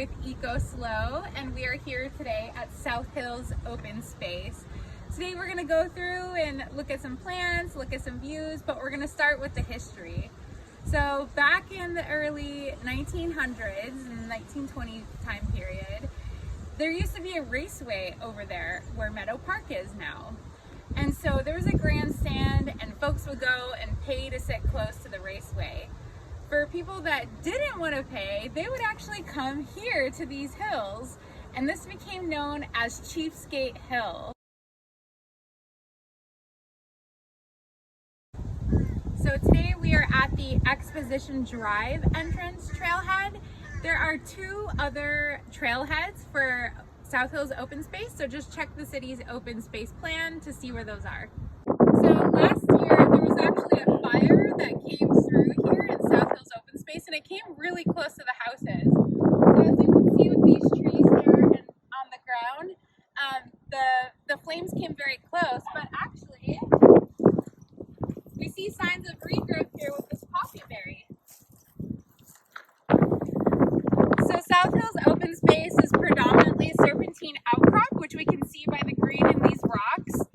with SLO, and we are here today at South Hills Open Space. Today we're going to go through and look at some plants, look at some views, but we're going to start with the history. So back in the early 1900s, in the 1920 time period, there used to be a raceway over there where Meadow Park is now. And so there was a grandstand and folks would go and pay to sit close to the raceway. For people that didn't want to pay, they would actually come here to these hills, and this became known as Cheapskate Hill. So today we are at the Exposition Drive entrance trailhead. There are two other trailheads for South Hills Open Space, so just check the city's open space plan to see where those are. So last year there was actually a fire that came through here in South Hills Open Space, and it came really close to the houses. So as you can see with these trees here and on the ground, the flames came very close, but actually we see signs of regrowth here with this poppyberry. So South Hills Open Space is predominantly serpentine outcrop, which we can see by the green in these rocks.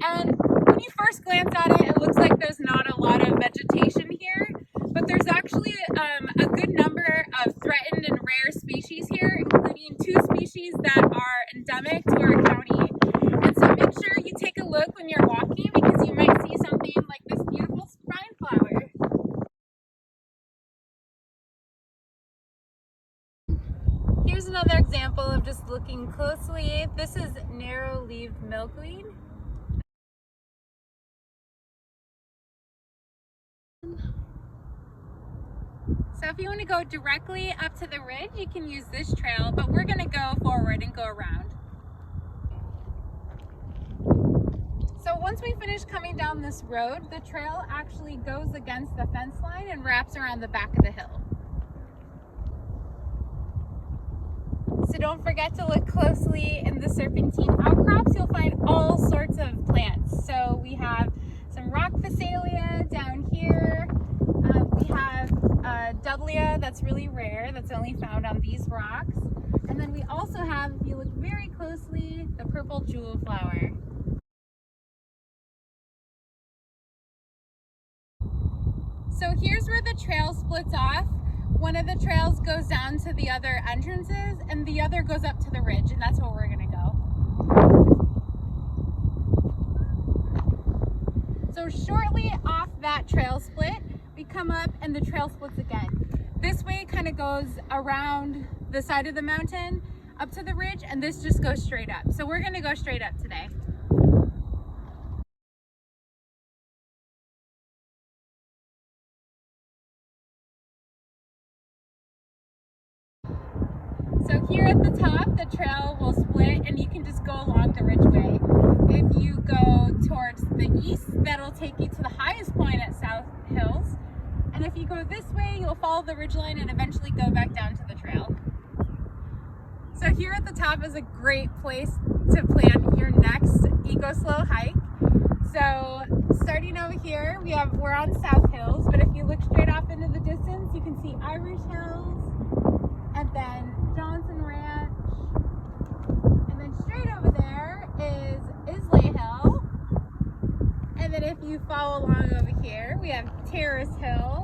And when you first glance at it, it looks like there's not a lot of vegetation here, but there's actually a good number of threatened and rare species here, including two species that are endemic to our county. And so make sure you take a look when you're walking, because you might see something like this beautiful spine flower. Here's another example of just looking closely. This is narrow-leaved milkweed. So if you want to go directly up to the ridge, you can use this trail, but we're going to go forward and go around. So once we finish coming down this road, the trail actually goes against the fence line and wraps around the back of the hill. So don't forget to look closely in the serpentine outcrops. You'll find all sorts of plants. So we have some rock phacelia down here. We have Dudleya that's really rare, that's only found on these rocks. And then we also have, if you look very closely, the purple jewel flower. So here's where the trail splits off. One of the trails goes down to the other entrances, and the other goes up to the ridge, and that's where we're gonna go. So shortly off that trail split, we come up and the trail splits again. This way kind of goes around the side of the mountain up to the ridge, and this just goes straight up. So we're gonna go straight up today. So here at the top, the trail will split and you can just go along the ridgeway. If you go towards the east, that'll take you to the highest point at South Hills. And if you go this way, you'll follow the ridgeline and eventually go back down to the trail. So here at the top is a great place to plan your next SLO hike. So starting over here, we're on South Hills, but if you look straight off into the distance, you can see Irish Hills, and then Johnson Ranch, and then straight over there is Islay Hill. And then if you follow along over here, we have Terrace Hill.